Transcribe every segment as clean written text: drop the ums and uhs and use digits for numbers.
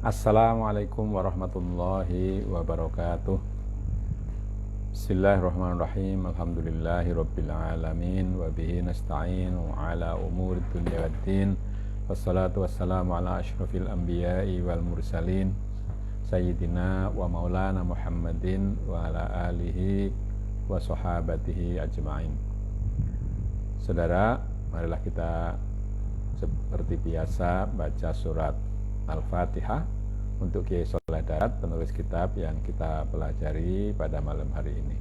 Assalamualaikum warahmatullahi wabarakatuh. Bismillahirrahmanirrahim. Alhamdulillahirabbil alamin wa bihi nasta'in ala umurid dunya waddin. Wassalatu wassalamu ala asyrafil anbiya'i wal mursalin sayyidina wa maulana Muhammadin wa ala alihi wa sahabatihi ajma'in. Saudara, marilah kita seperti biasa baca surat Al-Fatihah untuk Kiai Soleh Darat, penulis kitab yang kita pelajari pada malam hari ini.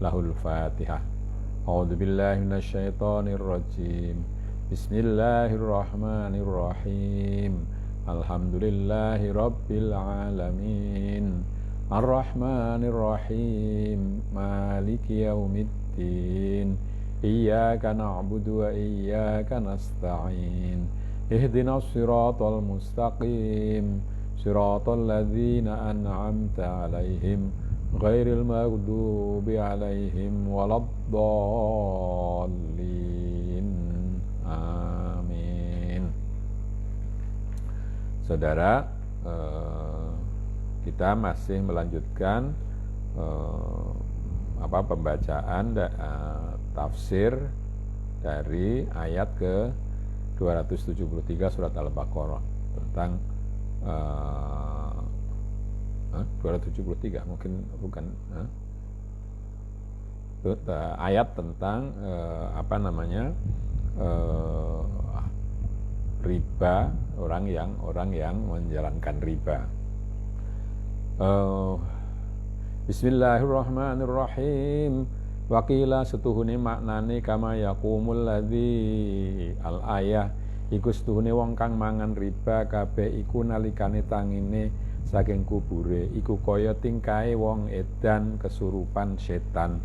Lahul Fatihah. A'udzubillahi minasyaitonirrajim. Bismillahirrahmanirrahim. Alhamdulillahi rabbil alamin. Ar-Rahmanirrahim. Maliki yaumiddin. Iyyaka na'budu wa iyyaka nasta'in. Ihdinas siratal mustaqim. Siratal ladzina an'amta 'alaihim ghairil maghdubi 'alaihim waladdallin. Amin. Saudara, kita masih melanjutkan pembacaan tafsir dari ayat ke 273 surat Al-Baqarah tentang 273 mungkin bukan ayat tentang riba, orang yang menjalankan riba. Bismillahirrahmanirrahim. Wakila setuhune maknane kama yaqumul ladzi al ayah iku setuhune wong kang mangan riba kabeh iku nalikane tangine saking kubure iku kaya tingkae wong edan kesurupan setan.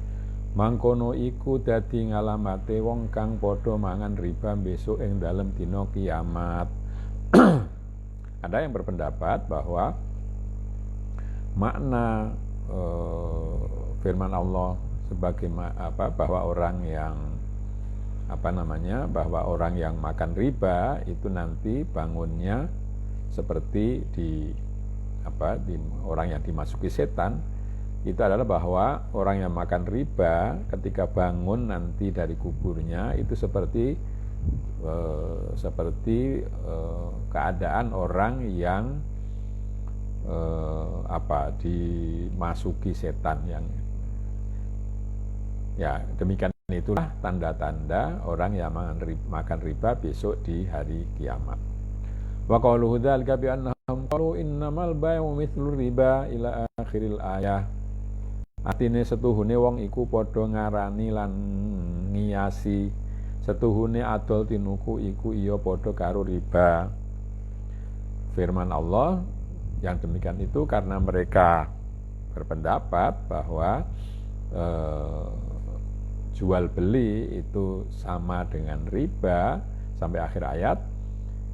Mangkono iku dadi ngalamate wong kang padha mangan riba besok ing dalem dina kiamat. Ada yang berpendapat bahwa makna firman Allah sebagai bahwa orang yang bahwa orang yang makan riba itu nanti bangunnya seperti di orang yang dimasuki setan. Itu adalah bahwa orang yang makan riba ketika bangun nanti dari kuburnya itu seperti keadaan orang yang dimasuki setan. Yang ya demikian, itulah tanda-tanda orang yang makan riba besok di hari kiamat. Wa qauluhu dzalika bi annahum qalu innamal bai'u mithlu riba ila akhiril ayah. Artine setuhune wong iku padha ngarani lan ngiyasi setuhune adol tinuku iku iya padha karo riba. Firman Allah yang demikian itu karena mereka berpendapat bahwa jual beli itu sama dengan riba sampai akhir ayat.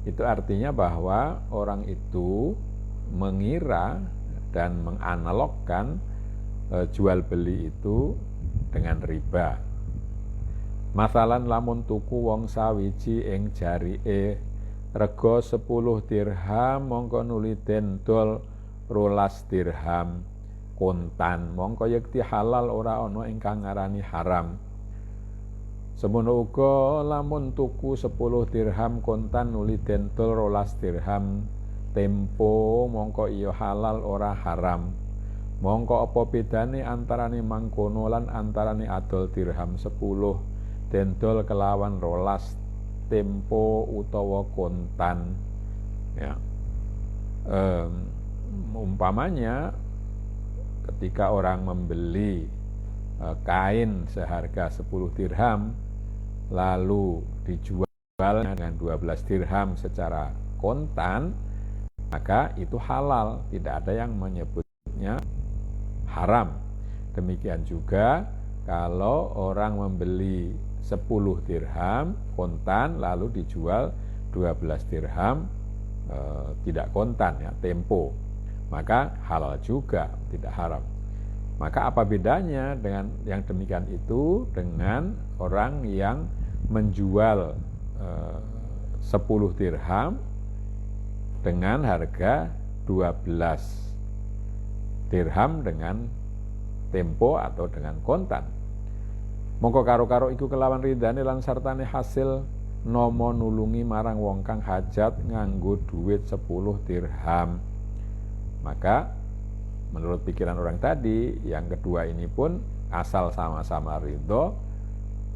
Itu artinya bahwa orang itu mengira dan menganalogkan jual beli itu dengan riba. Masalan lamun tuku wong sawiji ing jarike rega 10 dirham mongko nuli dendol 12 dirham kontan mongko yekti halal ora ana ingkang ngarani haram. Semono uga lamun tuku 10 dirham kontan nuli dendol 12 dirham tempo mongko iya halal ora haram. Mongko apa bedane antarane mangkono lan antarane adol dirham 10 dendol kelawan 12 tempo utawa kontan. Ya. Umpamanya ketika orang membeli kain seharga 10 dirham lalu dijual dengan 12 dirham secara kontan, maka itu halal, tidak ada yang menyebutnya haram. Demikian juga kalau orang membeli 10 dirham kontan lalu dijual 12 dirham tidak kontan, ya, tempo, maka halal juga, tidak haram. Maka apa bedanya dengan yang demikian itu dengan orang yang menjual 10 dirham dengan harga 12 dirham dengan tempo atau dengan kontan. Mongko karo-karo iku kelawan ridane lan sartane hasil nomo nulungi marang wong kang hajat nganggo duit 10 dirham. Maka menurut pikiran orang tadi, yang kedua ini pun asal sama-sama ridho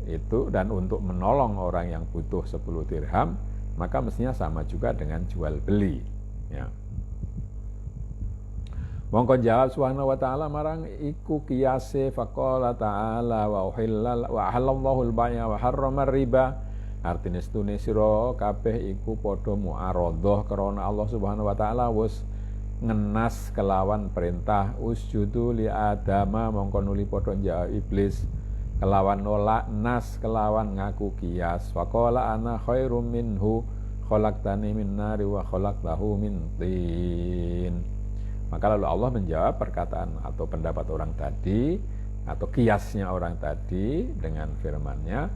itu dan untuk menolong orang yang butuh 10 dirham, maka mestinya sama juga dengan jual beli, ya. Mongko jawab subhanahu wa ta'ala marang iku kiyase faqala ta'ala wa halallahu al-bai'a wa harrama riba. Artine stune sira kabeh iku padha muaradhah karena Allah subhanahu wa ta'ala wis ngenas kelawan perintah usjudu li adama, mongko nuli padha njawab iblis kelawan nolak nas kelawan ngaku kias. Faqala ana khairum minhu khalaqtani min nari wa khalaqtahu min tin. Maka lalu Allah menjawab perkataan atau pendapat orang tadi atau kiasnya orang tadi dengan firman-Nya,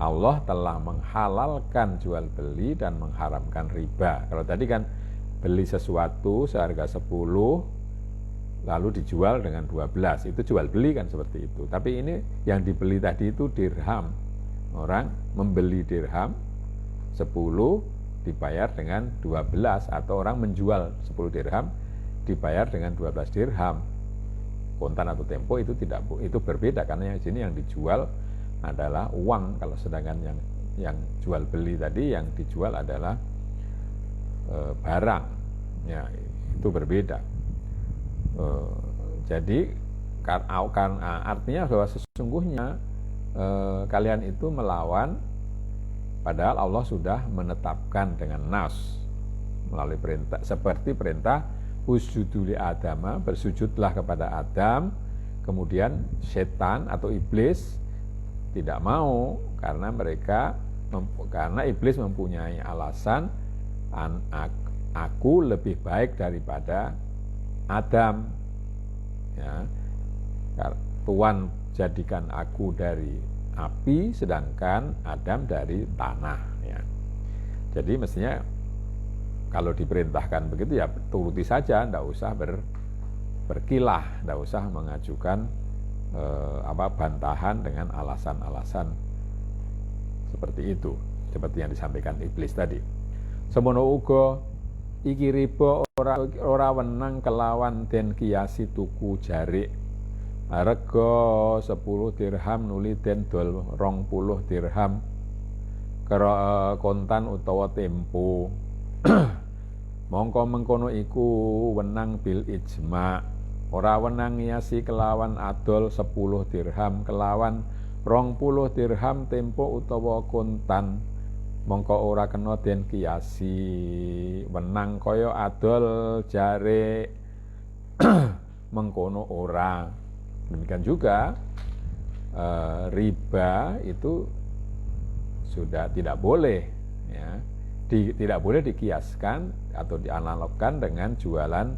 Allah telah menghalalkan jual beli dan mengharamkan riba. Kalau tadi kan beli sesuatu seharga 10 lalu dijual dengan 12, itu jual beli kan seperti itu. Tapi ini yang dibeli tadi itu dirham. Orang membeli dirham 10 dibayar dengan 12, atau orang menjual 10 dirham dibayar dengan 12 dirham. Kontan atau tempo itu tidak, itu berbeda karena yang sini yang dijual adalah uang, kalau sedangkan yang jual beli tadi yang dijual adalah barang. Ya, itu berbeda. Jadi artinya bahwa sesungguhnya kalian itu melawan, padahal Allah sudah menetapkan dengan nas melalui perintah, seperti perintah usjudu li adama, bersujudlah kepada Adam. Kemudian setan atau iblis tidak mau karena iblis mempunyai alasan, aku lebih baik daripada Adam, ya. Tuhan jadikan aku dari api sedangkan Adam dari tanah, ya. Jadi mestinya kalau diperintahkan begitu ya turuti saja, tidak usah berkilah, tidak usah mengajukan bantahan dengan alasan-alasan seperti itu, seperti yang disampaikan iblis tadi. Semono uga iki riba ora wenang kelawan den kiasi tuku jarik rega 10 dirham nuli den dol 20 dirham kontan utawa tempo. Mongko mengkono iku wenang bil ijma, ora wenang ngiasi kelawan adol 10 dirham kelawan 20 dirham tempo utawa kontan. Mongko ora kena den kiasi wenang kaya adol jare mengkono ora. Demikian juga riba itu sudah tidak boleh, ya. Tidak boleh dikiaskan atau dianalogkan dengan jualan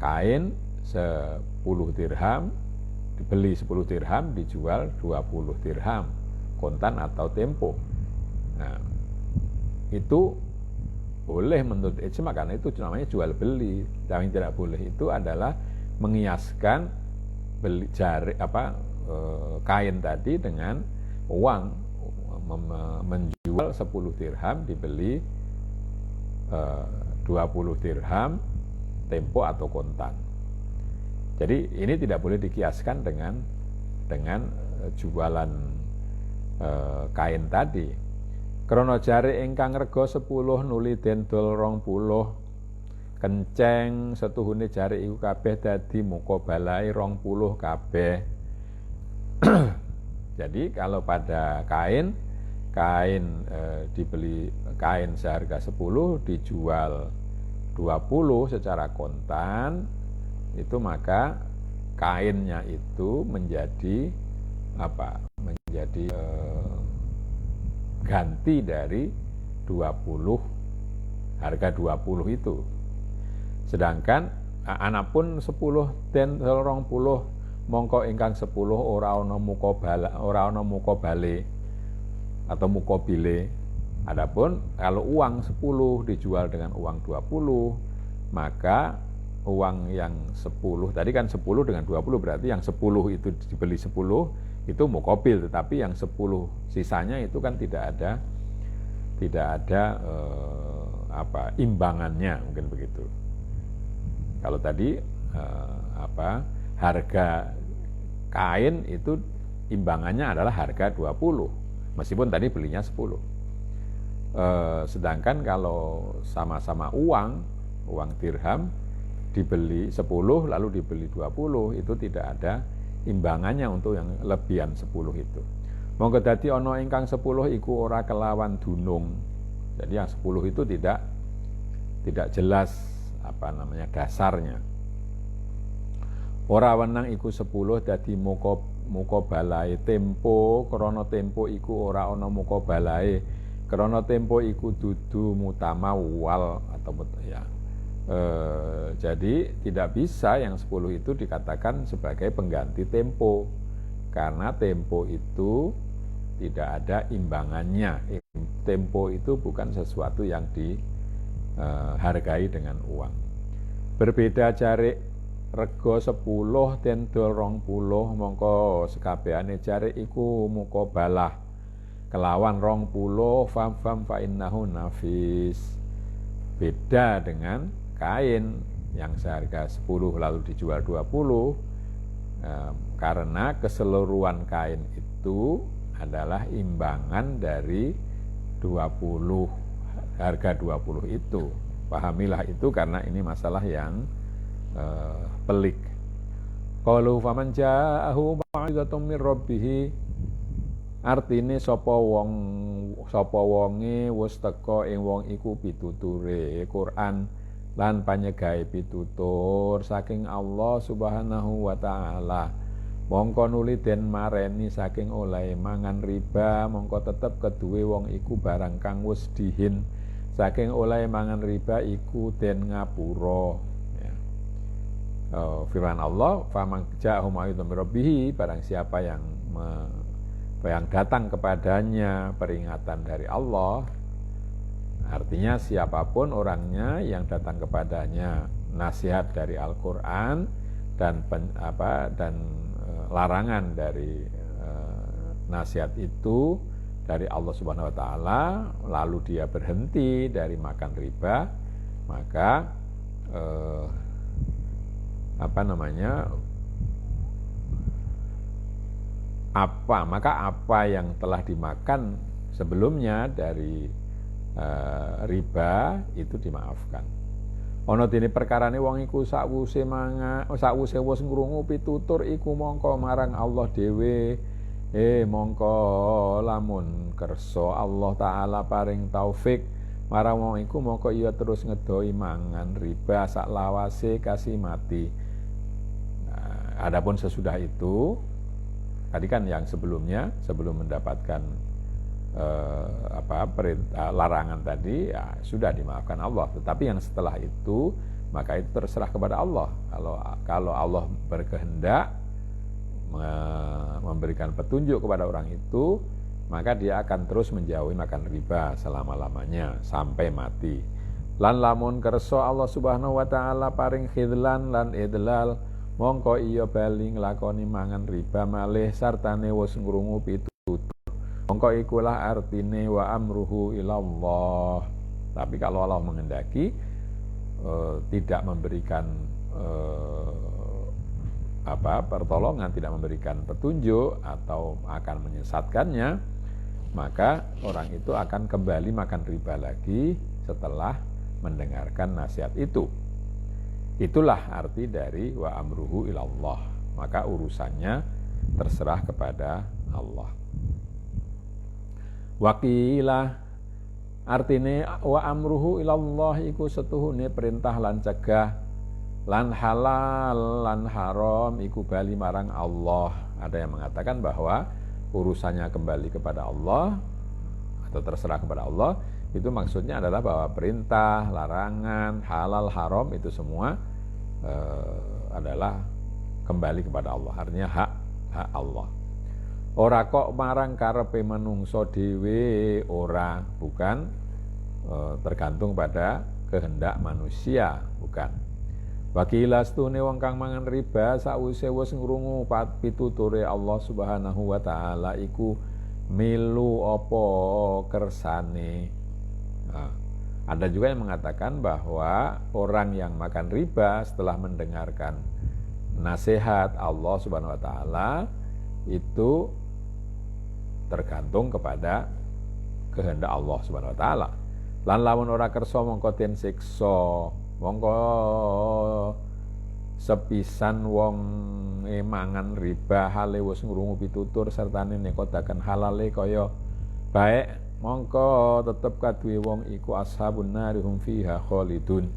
kain 10 dirham, dibeli 10 dirham, dijual 20 dirham, kontan atau tempo. Nah, itu boleh menurut ijma karena itu namanya jual beli. Yang tidak boleh itu adalah mengiaskan beli kain tadi dengan uang, menjual 10 dirham dibeli 20 dirham tempo atau kontan. Jadi ini tidak boleh dikiaskan dengan jualan kain tadi. Krana jare ingkang rega 10 nuli den dol 20, kenceng setuhune jare iku kabeh dadi muqabalai 20 kabeh. Jadi kalau pada kain dibeli kain seharga 10 dijual 20 secara kontan, itu maka kainnya itu menjadi menjadi ganti dari 20, harga 20 itu. Sedangkan anapun 10 den 20 mongko ingkang 10 ora ana muqabale atau muqabile. Adapun kalau uang 10 dijual dengan uang 20, maka uang yang 10, tadi kan 10 dengan 20 berarti yang 10 itu dibeli 10 itu muqabil, tetapi yang 10 sisanya itu kan tidak ada imbangannya, mungkin begitu. Kalau tadi harga kain itu imbangannya adalah harga 20, meskipun tadi belinya 10. Sedangkan kalau sama-sama uang dirham dibeli 10 lalu dibeli 20, itu tidak ada imbangannya untuk yang lebihan 10 itu. Monggo dadi ana ingkang 10 iku ora kelawan dunung. Jadi yang 10 itu tidak jelas dasarnya. Ora wenang iku 10 dadi muqabalahe tempo, krana tempo iku ora ana muqabalahe. Krana tempo iku dudu mutamawwal atau jadi tidak bisa yang 10 itu dikatakan sebagai pengganti tempo, karena tempo itu tidak ada imbangannya. Tempo itu bukan sesuatu yang dihargai dengan uang. Berbeda jarik rego 10 den dol 20, mongko sekabehane jarik iku muqabalah kelawan 20 fam fa innahu nafis. Beda dengan kain yang seharga 10 lalu dijual 20, karena keseluruhan kain itu adalah imbangan dari 20, harga 20 itu. Pahamilah itu, karena ini masalah yang pelik. Qalu faman ja'ahu mau'izatun mir rabbih, artine sapa wonge wis teka ing wong iku pituture Quran lan panyegahe pitutur saking Allah Subhanahu wa taala, mongko nuli den mareni saking oleh mangan riba, mongko tetep keduwe wong iku barang kang wis dihin saking oleh mangan riba iku den ngapura. Firman Allah, faman ja'ahu mau'izatun mir rabbih, barang siapa yang datang kepadanya peringatan dari Allah, artinya siapapun orangnya yang datang kepadanya nasihat dari Al-Quran dan larangan dari nasihat itu dari Allah Subhanahu wa taala, lalu dia berhenti dari makan riba, maka apa yang telah dimakan sebelumnya dari riba itu dimaafkan. Ana dene perkarane wong iku sakwuse wis ngrungu pitutur iku mongko marang Allah dhewe, mongko lamun kersa Allah taala paring taufik marang wong iku, mongko iya terus ngedoi mangan riba sak lawase kasih mati. Adapun sesudah itu, tadi kan yang sebelumnya, sebelum mendapatkan larangan tadi, ya sudah dimaafkan Allah. Tetapi yang setelah itu, maka itu terserah kepada Allah. Kalau Allah berkehendak memberikan petunjuk kepada orang itu, maka dia akan terus menjauhi makan riba selama-lamanya sampai mati. Lan lamun kersa Allah Subhanahu wa taala paring khidlan lan idlal, mongko iya bali nglakoni mangan riba malih sartane wis ngrungu pitutur. Mongko ikulah artine wa amruhu ilallah. Tapi kalau Allah menghendaki tidak memberikan pertolongan, tidak memberikan petunjuk atau akan menyesatkannya, maka orang itu akan kembali makan riba lagi setelah mendengarkan nasihat itu. Itulah arti dari wa amruhu ilallah. Maka urusannya terserah kepada Allah. Wakilah artine wa amruhu ilallah iku setuhune perintah lan cegah, lan halal lan haram iku bali marang Allah. Ada yang mengatakan bahwa urusannya kembali kepada Allah atau terserah kepada Allah, itu maksudnya adalah bahwa perintah, larangan, halal, haram itu semua adalah kembali kepada Allah. Artinya hak Allah. Ora kok marang karepe manungsa dhewe, ora, bukan tergantung pada kehendak manusia, bukan. Wakila stune wong kang mangan riba sawise wis ngrungu pituture Allah Subhanahu wa taala iku milu apa kersane. Nah, ada juga yang mengatakan bahwa orang yang makan riba setelah mendengarkan nasihat Allah Subhanahu wa taala itu tergantung kepada kehendak Allah Subhanahu wa taala. Lan lamun ora kersa mongko den siksa, mongko sepisan wong mangan riba hale wis ngrungu pitutur sertane nekodaken halale kaya baik, mongko tetep kaduwe wong iku ashabun nari hum fiha khalidun.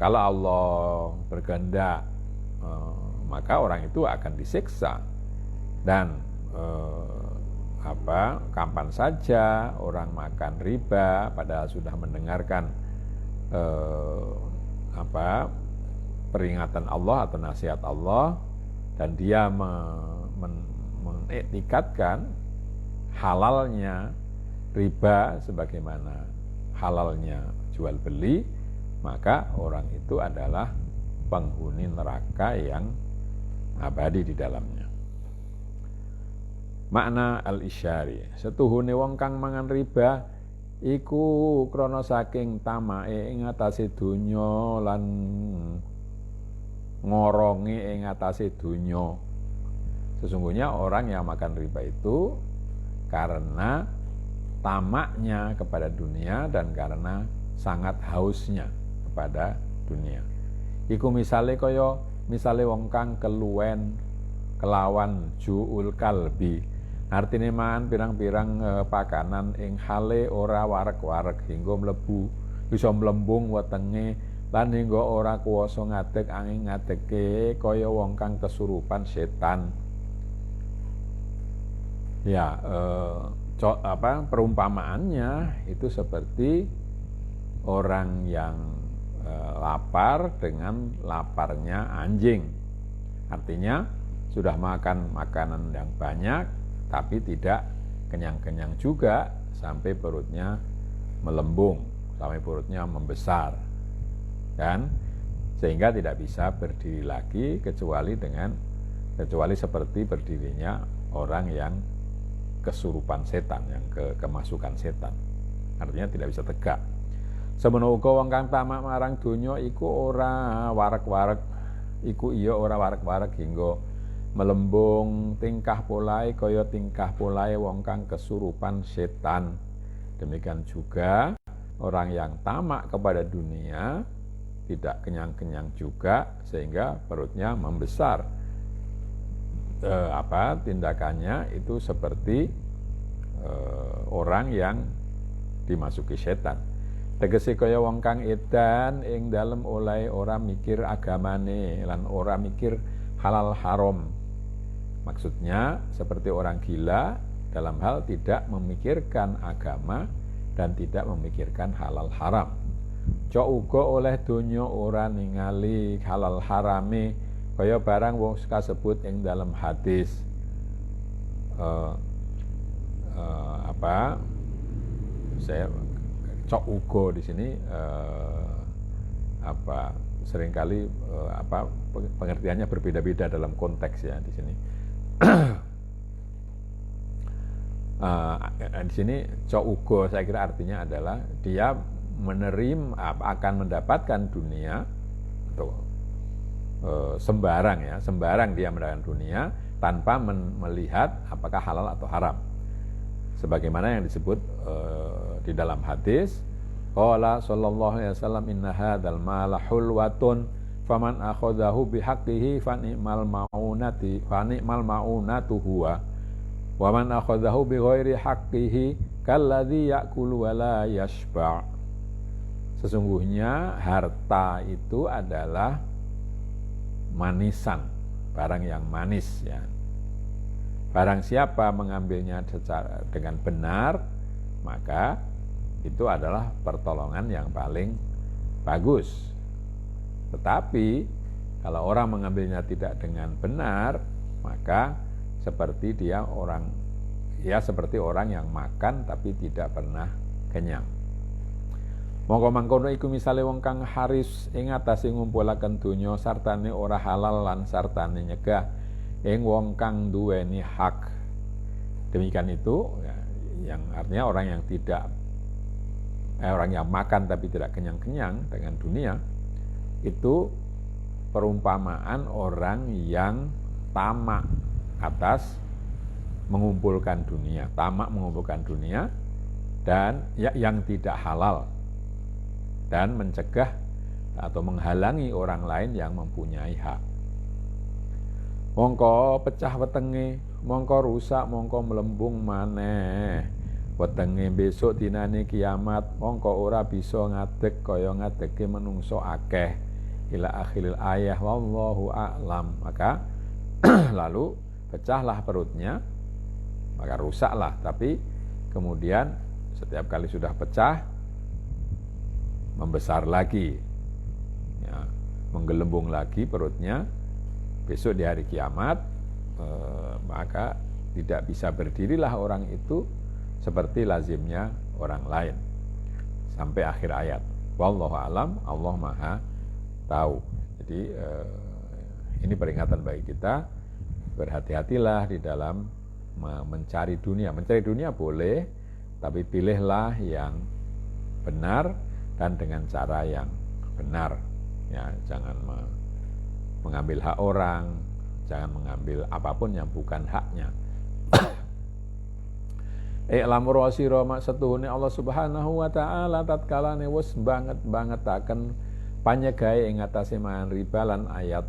Kalau Allah berkehendak maka orang itu akan disiksa dan kapan saja orang makan riba padahal sudah mendengarkan peringatan Allah atau nasihat Allah dan dia mengetikatkan halalnya riba sebagaimana halalnya jual beli, maka orang itu adalah penghuni neraka yang abadi di dalamnya. Makna al-isyari, setuhune wong kang mangan riba iku krana saking tamake ing atase donya lan ngoronge ing atase donya. Sesungguhnya orang yang makan riba itu karena tamaknya kepada dunia dan karena sangat hausnya kepada dunia. Iku misale kaya misale wong kang keluwen kelawan juul kalbi, artine mangan pirang-pirang pakanan ing hale ora wareg-wareg hingga mlebu bisa mlembung wetenge lan hingga ora kuwasa ngadeg angin ngadege kaya wong kang kesurupan setan. Ya, perumpamaannya itu seperti orang yang lapar dengan laparnya anjing. Artinya sudah makan makanan yang banyak tapi tidak kenyang-kenyang juga sampai perutnya melembung, sampai perutnya membesar, dan sehingga tidak bisa berdiri lagi kecuali seperti berdirinya orang yang kesurupan setan, yang kemasukan setan, artinya tidak bisa tegak. Semono uga wong kang tamak marang donya iku ora wareg-wareg, ora wareg-wareg hingga melembung tingkah polae kaya tingkah polae wong kang kesurupan setan. Demikian juga orang yang tamak kepada dunia tidak kenyang-kenyang juga sehingga perutnya membesar. Tindakannya itu seperti orang yang dimasuki setan. Tegese kaya wong kang edan ing dalem oleh ora mikir agamane lan ora mikir halal haram. Maksudnya seperti orang gila dalam hal tidak memikirkan agama dan tidak memikirkan halal haram. Cok uga oleh donya ora ningali halal harame kaya barang wong kasebut ing dalam hadis. Saya cok uga di sini seringkali pengertiannya berbeda-beda dalam konteks ya di sini. Di sini caugo saya kira artinya adalah dia akan mendapatkan dunia atau sembarang dia mendapatkan dunia tanpa melihat apakah halal atau haram. Sebagaimana yang disebut di dalam hadis, qala sallallahu alaihi wasallam inna hadzal mala hulwatun faman akhadhahu bihaqqihi fani'mal ma'unatu huwa wa man akhadhahu bighairi haqqihi kalladzi ya'kulu wa la yashba'. Sesungguhnya harta itu adalah manisan, barang yang manis ya. Barang siapa mengambilnya dengan benar, maka itu adalah pertolongan yang paling bagus. Tetapi kalau orang mengambilnya tidak dengan benar, maka seperti seperti orang yang makan tapi tidak pernah kenyang. Mongko mangkono iku misale wong kang haris ing atase ngumpulaken donya sartane ora halal lan sartane nyegah ing wong kang duweni hak. Demikian itu ya, yang artinya orang yang orang yang makan tapi tidak kenyang-kenyang dengan dunia, itu perumpamaan orang yang tamak atas mengumpulkan dunia, tamak mengumpulkan dunia dan yang tidak halal, dan mencegah atau menghalangi orang lain yang mempunyai hak. Mongko pecah wetenge, mongko rusak, mongko melembung maneh wetenge besok dinane kiamat, mongko ora bisa ngadeg kaya ngadege menungso akeh ila akhiril ayah wallahu a'lam. Maka lalu pecahlah perutnya, maka rusaklah, tapi kemudian setiap kali sudah pecah membesar lagi ya, menggelembung lagi perutnya. Besok di hari kiamat maka tidak bisa berdirilah orang itu seperti lazimnya orang lain sampai akhir ayat. Wallahu alam, Allah Maha tahu. Jadi ini peringatan bagi kita, berhati-hatilah di dalam mencari dunia. Mencari dunia boleh, tapi pilihlah yang benar dan dengan cara yang benar. Ya, jangan mengambil hak orang, jangan mengambil apapun yang bukan haknya. I'lam rasira maksetuhune Allah Subhanahu wa taala tatkalane wis banget-bangetaken panyegahe ing atase mangan riba lan ayat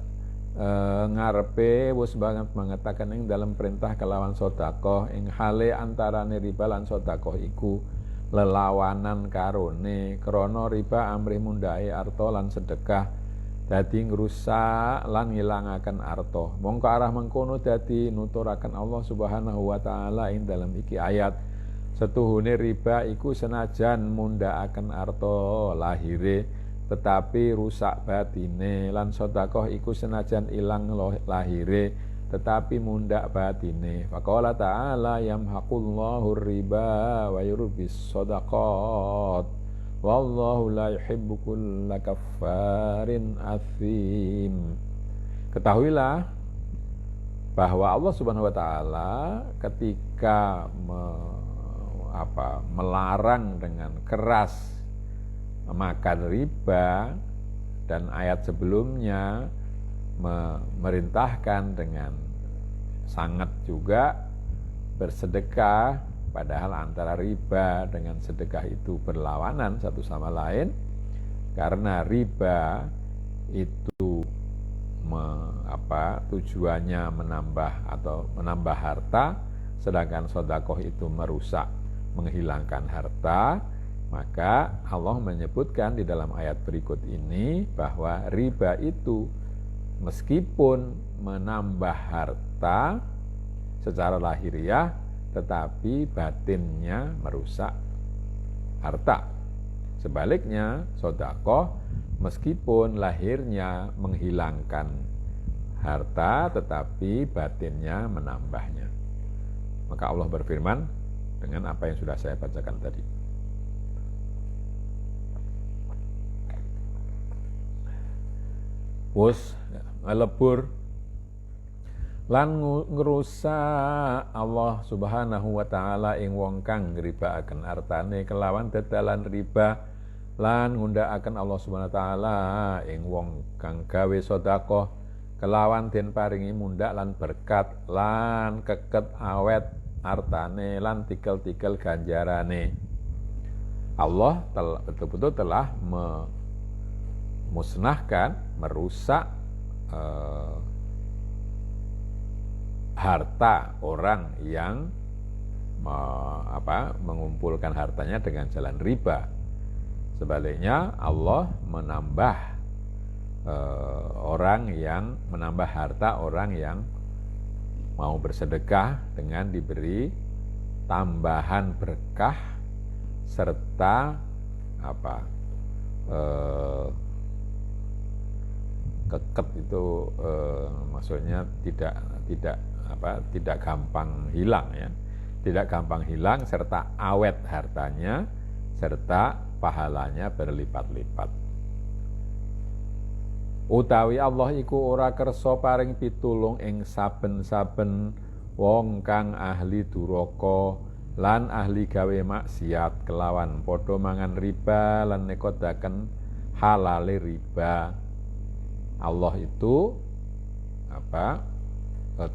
ngarepe wis banget-bangetaken ing dalam perintah kelawan sedekah ing hale antarane riba lan sedekah iku lelawanan karone krana riba amrih mundhae arta lan sedekah dadi ngrusak lan ngilangaken arta. Mongko arah mengkono dadi nuturaken Allah Subhanahu wa taala ing dalam iki ayat, setuhune riba iku senajan mundhakaken arta lahire tetapi rusak batine, lan sedekah iku senajan ilang lahire tetapi mundhak batine. Faqala ta'ala yamhaqullahu riba wa yurbis shadaqat wallahu la yuhibbu kulla kaffarin athim. Ketahuilah bahwa Allah Subhanahu wa taala ketika melarang dengan keras makan riba, dan ayat sebelumnya memerintahkan dengan sangat juga bersedekah, padahal antara riba dengan sedekah itu berlawanan satu sama lain, karena riba itu tujuannya menambah harta, sedangkan sedekah itu merusak, menghilangkan harta. Maka Allah menyebutkan di dalam ayat berikut ini bahwa riba itu meskipun menambah harta secara lahiriah, tetapi batinnya merusak harta. Sebaliknya, sedekah meskipun lahirnya menghilangkan harta, tetapi batinnya menambahnya. Maka Allah berfirman dengan apa yang sudah saya bacakan tadi. Wus ngelebur lan ngrusak Allah Subhanahu wa taala ing wong kang ngribakaken artane kelawan dedalan riba, lan ngundhakaken Allah Subhanahu wa taala ing wong kang gawe sedekah kelawan den paringi mundhak lan berkat lan keket awet artane lan tikel-tikel ganjarane. Allah betul-betul telah memusnahkan, merusak harta orang yang mengumpulkan hartanya dengan jalan riba. Sebaliknya Allah menambah harta orang yang mau bersedekah dengan diberi tambahan berkah serta keket itu maksudnya tidak gampang hilang ya, tidak gampang hilang serta awet hartanya serta pahalanya berlipat-lipat. Utawi Allah iku ora kersa paring pitulung ing saben-saben wong kang ahli duraka lan ahli gawe maksiat kelawan padha mangan riba lan nekodaken halale riba. Allah itu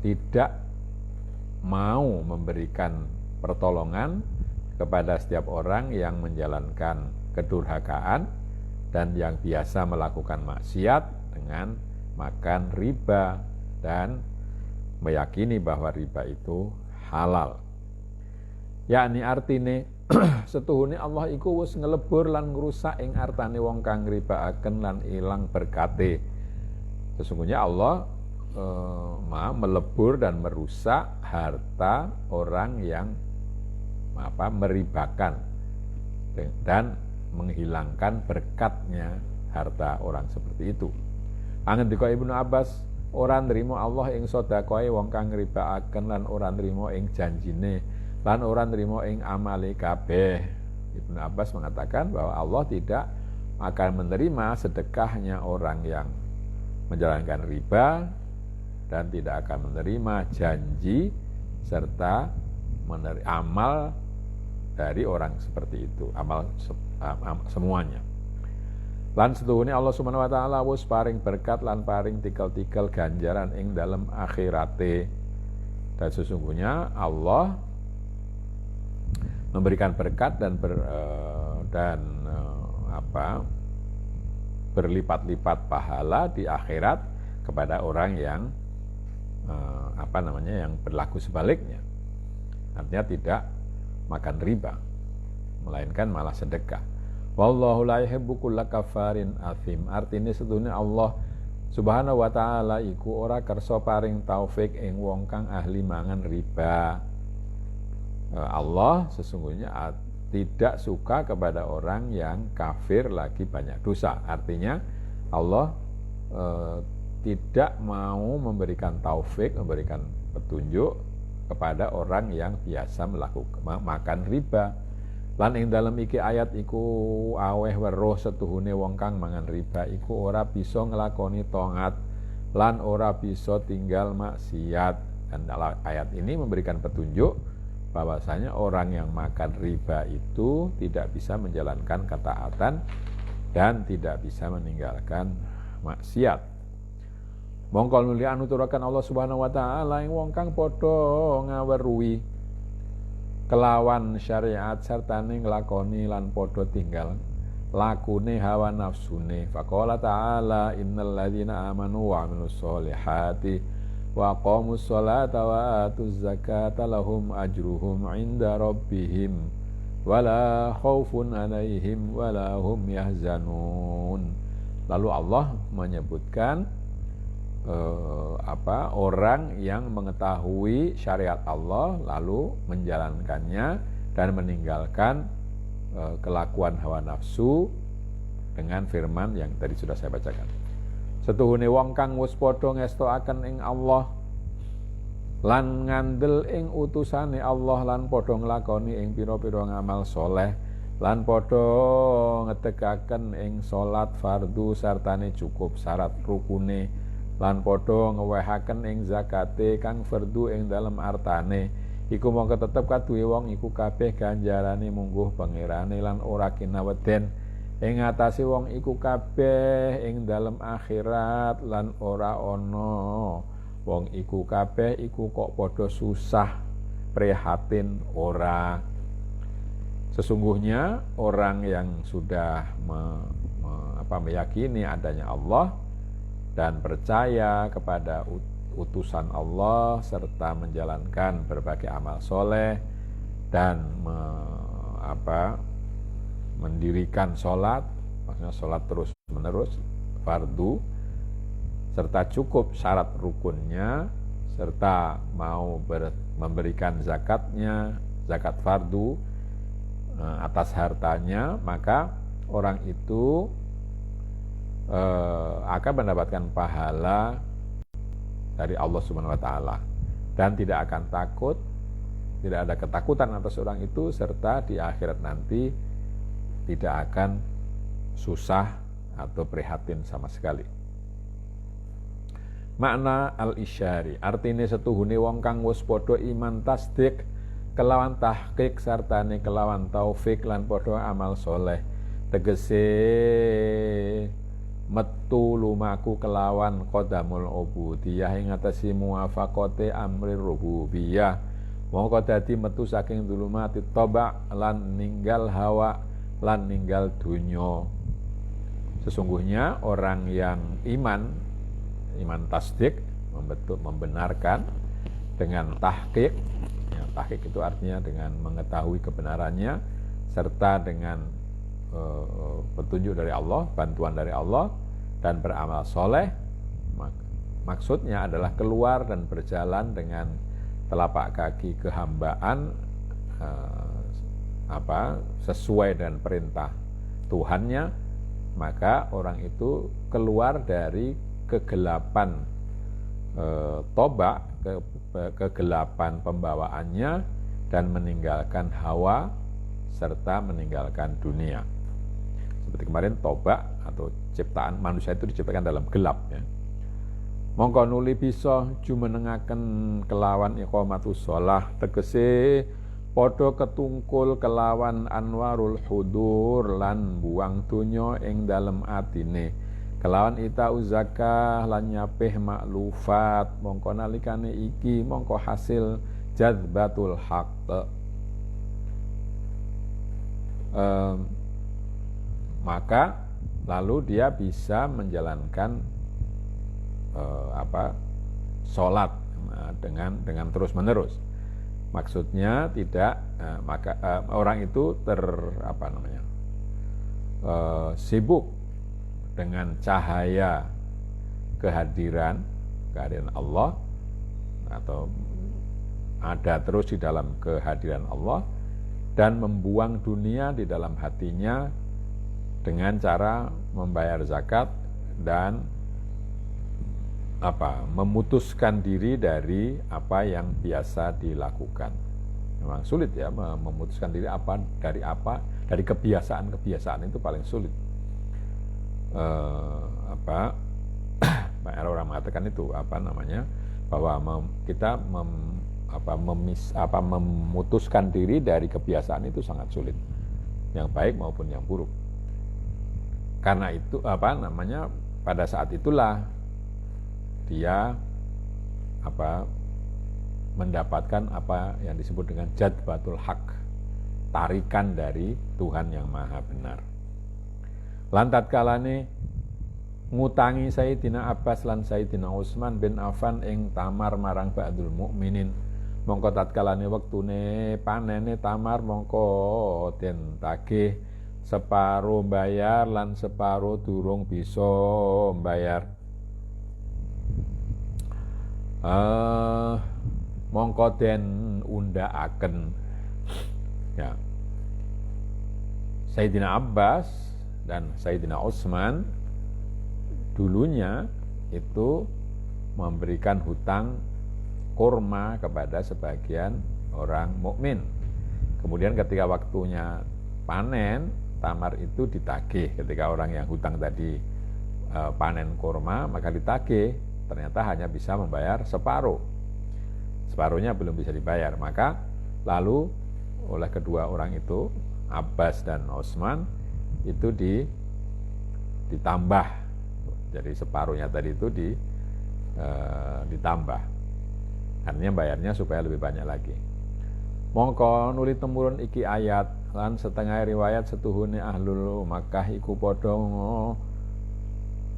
tidak mau memberikan pertolongan kepada setiap orang yang menjalankan kedurhakaan dan yang biasa melakukan maksiat dengan makan riba dan meyakini bahwa riba itu halal. Yakni artine setuhune Allah iku wis ngelebur lan ngrusak ing artane wong kang ribaaken lan ilang berkate. Sesungguhnya Allah melebur dan merusak harta orang yang meribakan dan menghilangkan berkatnya harta orang seperti itu. Angendika Ibnu Abbas, ora nrimo Allah ing sedekahe wong kang ngribakaken lan ora nrimo ing janjine lan ora nrimo ing amale kabeh. Ibnu Abbas mengatakan bahwa Allah tidak akan menerima sedekahnya orang yang menjalankan riba dan tidak akan menerima janji serta amal dari orang seperti itu, amal semuanya. Lan setuhune Allah Subhanahu wa taala wis paring berkat lan paring tikel-tikel ganjaran ing dalam akhirate. Dan sesungguhnya Allah memberikan berkat dan berlipat-lipat pahala di akhirat kepada orang yang yang berlaku sebaliknya. Artinya tidak makan riba, melainkan malah sedekah. Wallahu la yuhibbu kulla kafarin athim. Artinya setuhune Allah Subhanahu wa taala iku ora kersa paring taufik ing wong kang ahli mangan riba. Allah sesungguhnya tidak suka kepada orang yang kafir lagi banyak dosa. Artinya Allah tidak mau memberikan taufik, memberikan petunjuk kepada orang yang biasa melakukan makan riba. Lan ing dalem iki ayat iku aweh weruh setuhune wong kang mangan riba iku ora bisa nglakoni taat lan ora bisa tinggal maksiat. Dan ayat ini memberikan petunjuk bahwasanya orang yang makan riba itu tidak bisa menjalankan ketaatan dan tidak bisa meninggalkan maksiat. Mongko nuli anuturaken Allah Subhanahu wa taala ing wong kang padha ngaweruhi kelawan syariat sertane nglakoni lan padha tinggal lakune hawa nafsune. Faqala ta'ala innal ladzina amanu wa 'amilus sholihati wa aqamus sholata wa atuz zakata lahum ajruhum 'inda rabbihim wala khaufun 'alaihim wala hum yahzanun. Lalu Allah menyebutkan orang yang mengetahui syariat Allah lalu menjalankannya dan meninggalkan kelakuan hawa nafsu dengan firman yang tadi sudah saya bacakan. Setuhune wong kang wis padha ngestokaken ing Allah lan ngandel ing utusane Allah lan padha nglakoni ing pira-pira ngamal soleh lan padha ngetegaken ing salat fardu sartane cukup syarat rukune lan padha ngewehaken ing zakate kang fardu ing dalem artane iku mongko tetep kaduwe wong iku kabeh ganjarane mungguh pangerane lan ora kinaweden ing atase wong iku kabeh ing dalem akhirat lan ora ana wong iku kabeh iku kok padha susah prihatin ora. Sesungguhnya orang yang sudah meyakini adanya Allah dan percaya kepada utusan Allah serta menjalankan berbagai amal soleh dan mendirikan sholat, maksudnya sholat terus menerus fardu serta cukup syarat rukunnya serta mau memberikan zakatnya, zakat fardu atas hartanya, maka orang itu akan mendapatkan pahala dari Allah Subhanahu wa taala dan tidak akan takut, tidak ada ketakutan atas orang itu serta di akhirat nanti tidak akan susah atau prihatin sama sekali. Makna al-isyari artine setuhune wong kang wis padha iman tasdik kelawan tahqiq sartane kelawan taufik lan padha amal soleh, tegese metu lumaku kelawan qadamul ubudiyah ing ngatasi muwafaqate amri rububiyah, mongko dadi metu saking zulumati toba lan ninggal hawa lan ninggal dunya. Sesungguhnya orang yang iman tasdik, membenarkan dengan tahqiq, ya, tahqiq itu artinya dengan mengetahui kebenarannya serta dengan petunjuk dari Allah, bantuan dari Allah, dan beramal soleh. Maksudnya adalah keluar dan berjalan dengan telapak kaki kehambaan sesuai dengan perintah Tuhannya, maka orang itu keluar dari kegelapan toba, kegelapan pembawaannya, dan meninggalkan hawa serta meninggalkan dunia. Seperti kemarin toba atau ciptaan manusia itu diciptakan dalam gelap, ya. Mongko nuli bisa jumenengaken kelawan iqamatus shalah, tegese padha ketungkul kelawan anwarul hudur lan buang donya ing dalem atine, kelawan ita zakah lan nyapih maklufat, mongko nalikane iki mongko hasil jadzbatul haqq. Maka lalu dia bisa menjalankan sholat dengan terus menerus. Maksudnya tidak orang itu sibuk dengan cahaya kehadiran Allah, atau ada terus di dalam kehadiran Allah, dan membuang dunia di dalam hatinya dengan cara membayar zakat dan memutuskan diri dari apa yang biasa dilakukan. Memang sulit ya memutuskan diri dari kebiasaan itu paling sulit. Orang mengatakan itu bahwa kita memutuskan diri dari kebiasaan itu sangat sulit, yang baik maupun yang buruk. Karena itu pada saat itulah dia mendapatkan apa yang disebut dengan jadbatul haq, tarikan dari Tuhan yang maha benar. Lantat kalane ngutangi Sayyidina Abbas lan Sayyidina Utsman bin Affan ing tamar marang ba'dul mukminin, mongko tatkalane wektune panene tamar mongko den tagih separo bayar lan separo durung bisa bayar. Mongko den undhakaken, ya, Sayyidina Abbas dan Sayyidina Utsman dulunya itu memberikan hutang kurma kepada sebagian orang mukmin. Kemudian ketika waktunya panen, tamar itu ditagih. Ketika orang yang hutang tadi panen kurma, maka ditagih. Ternyata hanya bisa membayar separuhnya belum bisa dibayar. Maka lalu oleh kedua orang itu, Abbas dan Utsman, itu ditambah. Jadi separuhnya tadi itu ditambah. Artinya bayarnya supaya lebih banyak lagi. Mongko nuli temurun iki ayat lan setengah riwayat setuhune ahlul Makkah iku padha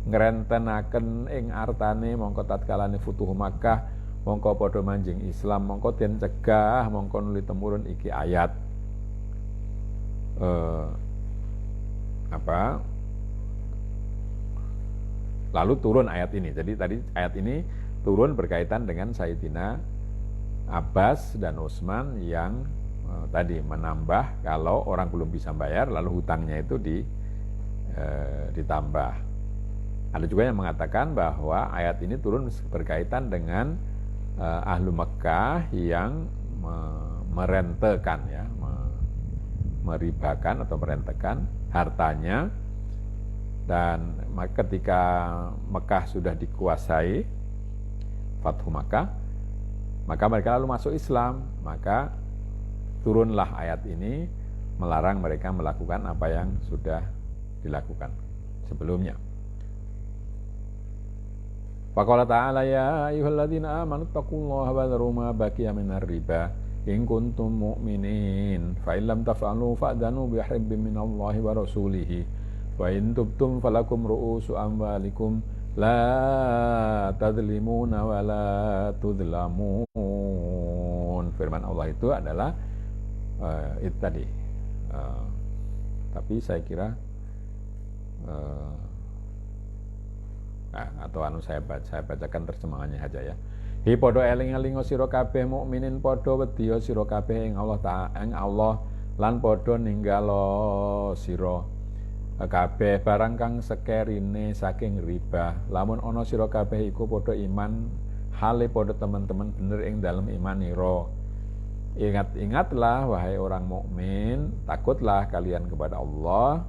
ngrentenaken ing artane mongko tatkalane futuh Makkah mongko padha manjing Islam, mongko den cegah, mongko nuli temurun iki ayat lalu turun ayat ini. Jadi tadi ayat ini turun berkaitan dengan Sayyidina Abbas dan Utsman yang tadi menambah kalau orang belum bisa bayar lalu hutangnya itu ditambah. Ada juga yang mengatakan bahwa ayat ini turun berkaitan dengan ahlu Mekah yang merentekan, ya, meribakan atau merentekan hartanya. Dan ketika Mekah sudah dikuasai, Fathu Makkah, maka mereka lalu masuk Islam. Maka turunlah ayat ini melarang mereka melakukan apa yang sudah dilakukan sebelumnya. Faqala ta'ala ya ayyuhalladzina amanu taqullaha wa dharu ma baqiya minar riba in kuntum mu'minin fa illam taf'alu fa'danu biharbin minallahi wa rasulihi wa in tubtum falakum ru'usu amwalikum la tadlimuna wa la tudlamun. Firman Allah itu adalah itu tadi. Tapi saya kira saya bacakan terjemahannya aja ya. Hi podo eling-elingo sira kabeh mukminin podo wedya sira kabeh ing Allah lan podo ninggalo sira kabeh barang kang sekerine saking riba. Lamun ana sira kabeh iku padha iman, hale padha teman-teman bener ing dalem imanira. Ingatlah wahai orang mukmin, takutlah kalian kepada Allah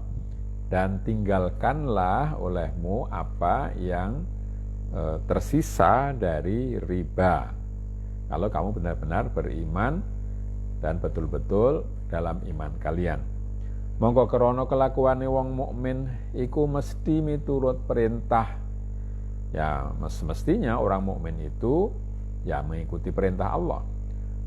dan tinggalkanlah olehmu apa yang tersisa dari riba. Kalau kamu benar-benar beriman dan betul-betul dalam iman kalian. Mongko krana kelakuane wong mukmin iku mesti miturut perintah. Ya, semestinya orang mukmin itu ya mengikuti perintah Allah.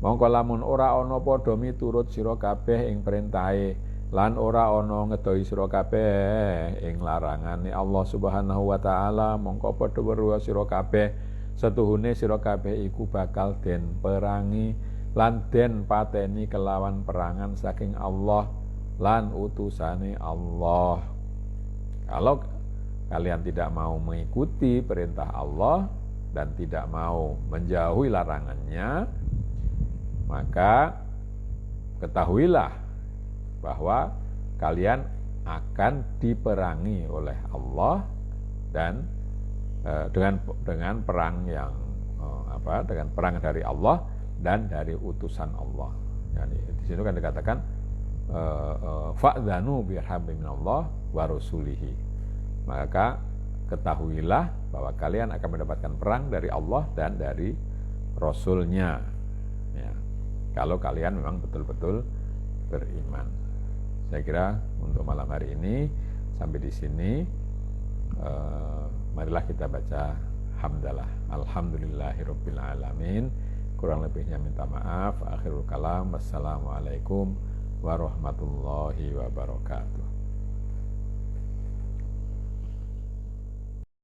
Mongko lamun ora ana padha miturut sira kabeh ing perintahe lan ora ana ngedohi sira kabeh ing larangane Allah Subhanahu wa taala, mongko padha weruh sira kabeh setuhune sira kabeh iku bakal den perangi lan den pateni kelawan perangan saking Allah lan utusane Allah. Kalau kalian tidak mau mengikuti perintah Allah dan tidak mau menjauhi larangannya, maka ketahuilah bahwa kalian akan diperangi oleh Allah dan dengan perang yang dengan perang dari Allah dan dari utusan Allah. Yani di sini kan dikatakan fa'dhanu biharbin minallah wa rasulihi. Maka ketahuilah bahwa kalian akan mendapatkan perang dari Allah dan dari Rasul-Nya. Ya, kalau kalian memang betul-betul beriman. Saya kira untuk malam hari ini sampai di sini. Marilah kita baca hamdalah. Alhamdulillahirabbil alamin. Kurang lebihnya minta maaf. Akhirul kalam. Wassalamualaikum warahmatullahi wabarakatuh.